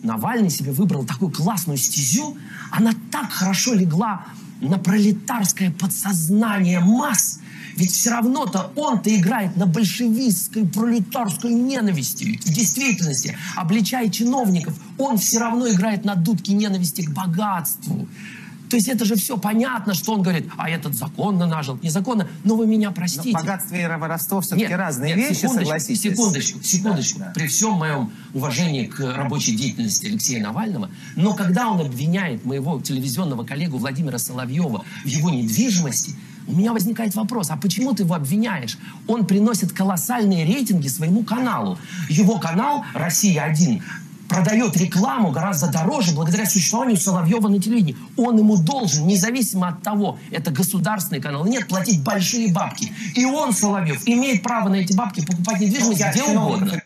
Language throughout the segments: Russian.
Навальный себе выбрал такую классную стезю, она так хорошо легла на пролетарское подсознание масс, ведь все равно-то он-то играет на большевистской пролетарской ненависти. В действительности, обличая чиновников, он все равно играет на дудке ненависти к богатству. То есть это же все понятно, что он говорит, а этот законно нажил, незаконно, но вы меня простите. Но богатство и воровство все-таки разные вещи, согласитесь. Секундочку. При всем моем уважении к рабочей деятельности Алексея Навального, но когда он обвиняет моего телевизионного коллегу Владимира Соловьева в его недвижимости, у меня возникает вопрос, а почему ты его обвиняешь? Он приносит колоссальные рейтинги своему каналу. Его канал «Россия-1» продает рекламу гораздо дороже благодаря существованию Соловьева на телевидении. Он ему должен, независимо от того, это государственный канал, нет, платить большие бабки. И он, Соловьев, имеет право на эти бабки покупать недвижимость где угодно.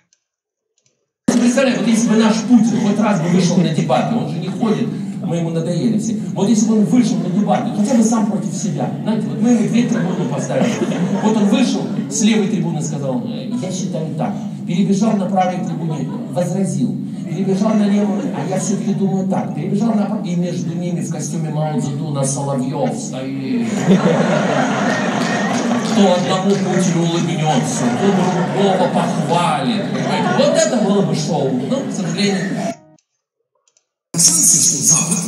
Представляю, вот если бы наш Путин хоть раз бы вышел на дебаты, он же не ходит, мы ему надоели все. Вот если бы он вышел на дебаты, хотя бы сам против себя. Знаете, вот мы ему 2 трибуны поставили. Вот он вышел, с левой трибуны сказал, я считаю так. Перебежал на правой трибуне, возразил. Перебежал на левую, а я все-таки думаю так. Перебежал на и между ними в костюме Мао Цзэдуна Соловьев стоит. Кто одному Путину улыбнется, кто другого похвалит. Понимаете? Вот это было бы шоу. Но, к сожалению... Санкции, что Запад,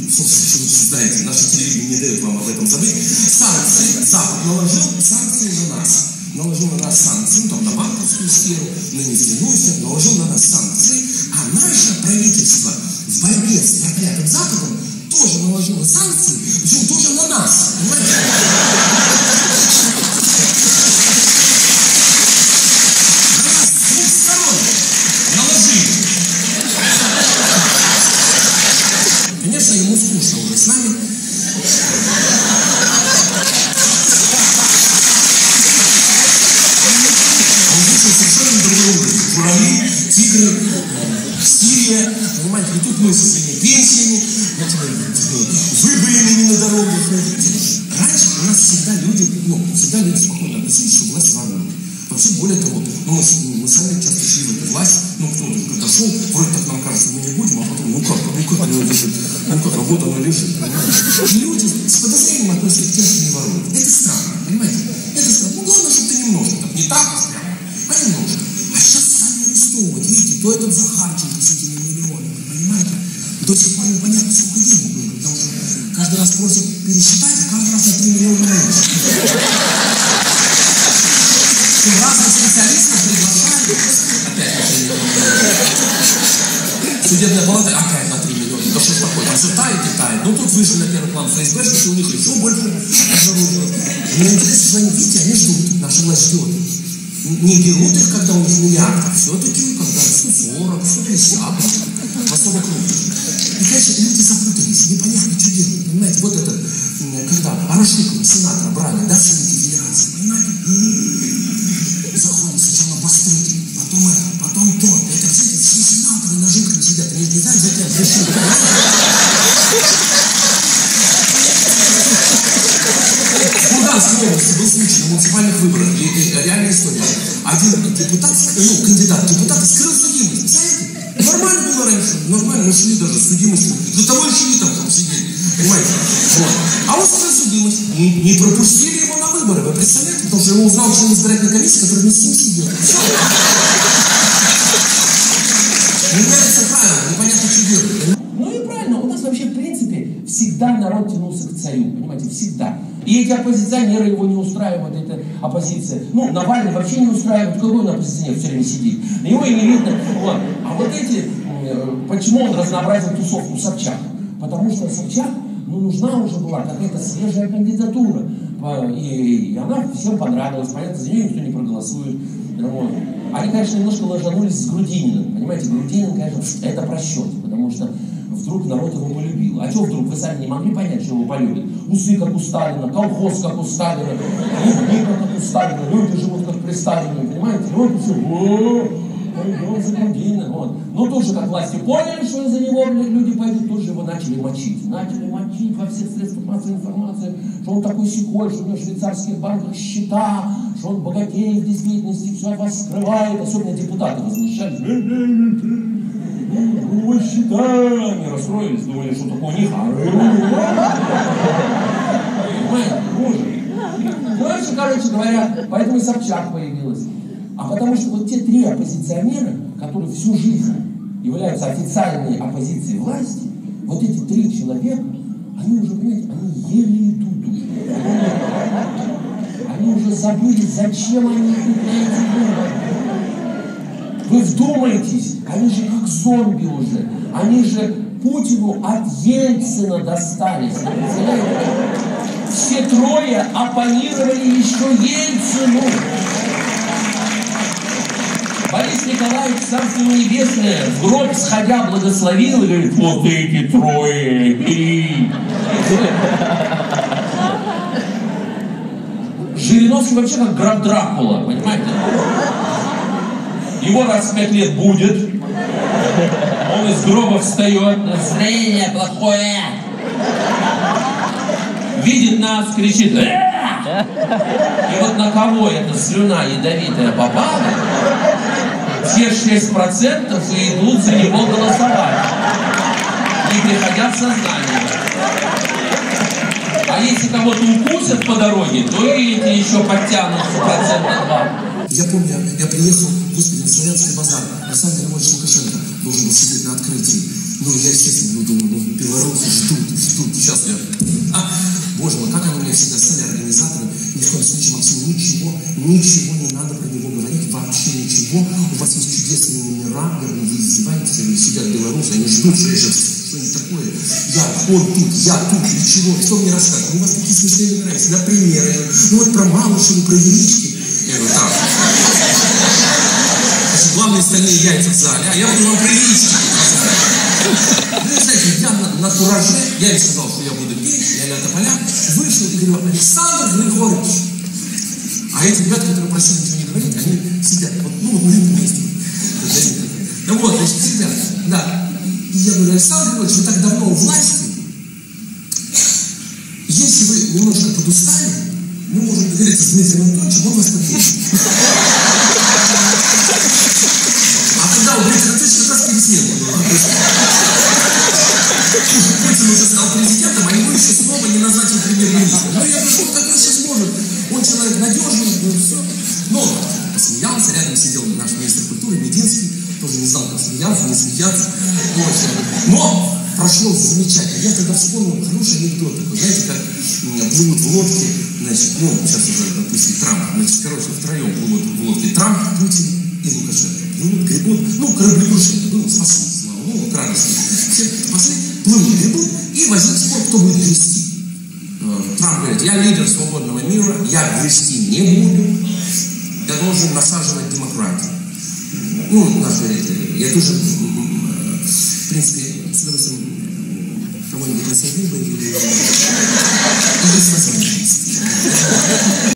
собственно, что вы обсуждаете, наше телевидение не дает вам об этом забыть, санкции, Запад наложил санкции на нас. Наложил на нас санкции, ну, там, на банковскую сферу, на нефтяную сферу, наложил на нас санкции, а наше правительство в борьбе с проклятым Западом тоже наложило санкции, причем тоже на нас. Понимаете? На нас с 2 сторон наложили. Конечно, ему скучно уже с нами. Совершенно другой уровень. Журавли, тигры, Сирия, понимаете, и тут мы со своими пенсиями, выбоинами на дорогах. Раньше у нас всегда люди спокойно относились, что власть ворует. Вообще, более того, мы сами часто шли в эту власть, кто-то когда шел, вроде так нам кажется, мы не будем, а потом, вот оно лежит, понимаете. И люди с подозрением относятся к тем, что не воруют. Это странно, понимаете? Это странно. Главное, чтобы ты немножко, не так уж прямо, а немножко. А сейчас стали арестовывать, видите, то этот Захарченко с этими миллионами, понимаете? До сих пор непонятно, сколько денег было, потому что каждый раз просят пересчитать, и каждый раз на 3 миллиона меньше. Разных специалистов приглашали, опять судебная палата опять на 3 миллиона. Да что ж такое, там все тает и тает. Ну тут вышли на первый план ФСБшники, у них еще больше обнаружено. Мне интересно, что они, видите, они ждут, наша власть ждет. Не берут их, когда у них миллиарды, все-таки, когда 140, 150, в особо крупных. И, конечно, люди запутались, непонятно, что делать. Понимаете, вот это, когда Арашукова, сенатора брали, да, в Совете Федерации, понимаете? Заходит сначала Бастрыкин, потом это, потом то. Это, кстати, все сенаторы на жидком сидят, они не знают, зачем пришли. В Луганской области был случай на муниципальных выборах, реальная история. Один депутат, кандидат в депутаты скрыл судимость. Представляете? Нормально было раньше, нормально, мы шли даже с судимостью. До того и шли там сидели. Понимаете? Вот. А он скрыл судимость. Не пропустили его на выборы, вы представляете? Потому что его узнал член избирательной комиссии, который вместе с ним сидел. Меняется правило, непонятно, что делать. Ну и правильно, у нас вообще, в принципе, всегда народ тянулся к царю, понимаете, всегда. И эти оппозиционеры его не устраивают, эта оппозиция. Ну, Навальный вообще не устраивает, какой он оппозиционер все время сидит. Его и не видно. Вот. А вот эти, почему он разнообразил тусовку Собчак? Потому что Собчак, нужна уже была какая-то свежая кандидатура. И она всем понравилась, понятно, за нее никто не проголосует. Вот. Они, конечно, немножко ложанулись с Грудининым. Понимаете, Грудинин, конечно, это просчет, потому что вдруг народ его полюбил. А что вдруг? Вы сами не могли понять, что его полюбят? Усы, как у Сталина, колхоз, как у Сталина, клубника, как у Сталина, люди живут, как при Сталине, понимаете? Вот все, он за Грудинина, вот. Ну, тоже, как власти поняли, что за него люди пойдут, тоже его начали мочить. Начали мочить во всех средствах массовой информации, что он такой секой, что у него в швейцарских банках счета, что он богатеет в действительности, все от вас скрывает. Особенно депутаты возмущались. мы считаем, не расстроились, думали, что такое не Дальше, короче говоря, поэтому и Собчак появилась. А потому что вот те три оппозиционера, которые всю жизнь являются официальной оппозицией власти, вот эти три человека, они уже, понимаете, они еле идут уже. Они уже забыли, зачем они идут на эти выборы. Вы вдумайтесь, они же как зомби уже. Они же Путину от Ельцина достались. Все трое оппонировали еще Ельцину. Борис Николаевич, Царство Небесное, в гроб сходя благословил и говорит, вот эти трое, бери. Жириновский вообще как граф Дракула, понимаете? Его раз в 5 лет будет, он из гроба встает, настроение плохое, видит нас, кричит, и вот на кого эта слюна ядовитая попала, все 6% и идут за него голосовать, не приходя в сознание. А если кого-то укусят по дороге, то и эти еще подтянутся 2%. Я помню, я приехал, господи, на Славянский базар. Александр Иванович Лукашенко должен был сидеть на открытии. Ну, я, естественно, думаю, белорусы ждут. Сейчас я... Боже мой, как они меня всегда стали, организаторы. Ни в коем случае, Максим, ничего не надо про него говорить, вообще ничего. У вас есть чудесные номера, я говорю, вы издеваетесь, сидят белорусы, они ждут, что-нибудь такое. Я тут, ничего, кто мне рассказывает? У вас такие смешные номера есть, например, ну вот про Малышеву, про Велички. Я говорю, так. Значит, главные стальные яйца в зале, а я буду вам про Велички. Ну, знаете, я на кураже, я им сказал, что я буду петь, я на тополя, вышел и говорю, Александр Григорьевич. А эти ребята, которые просили ничего не говорить, они сидят, вот, ну, на этом месте. Ну вот, значит, сидят, да. И я говорю, Александр Григорьевич, вы так давно у власти, если вы немножко подустали, мы можем договориться с Дмитрием Анатольевичем, он вас подведет. А тогда у Дмитрия Анатольевича как раз пересмена была. Путин уже стал президентом, а его еще снова не назначил премьер-министром. Ну, я говорю, он как раз сейчас может. Он человек надежный, ну, все. Но посмеялся, рядом сидел наш министр культуры Мединский, тоже не знал, как смеяться, не смеяться. Но прошло замечательно. Я тогда вспомнил хороший анекдот такой. Знаете, как плывут в лодке, значит, ну, сейчас уже, допустим, Трамп, значит, короче, втроем плывут в лодке Трамп, Путин и Лукашенко. Плывут, гребут, ну, кораблекрушение было, спасли, слава богу, к радости. Все спасли, плывут, гребут, и возник спор, кто будет грести. Трамп говорит, я лидер свободного мира, я грести не буду, я должен насаживать демократию. Ну, наш говорит, я тоже, в принципе, с удовольствием кого-нибудь насадил бы,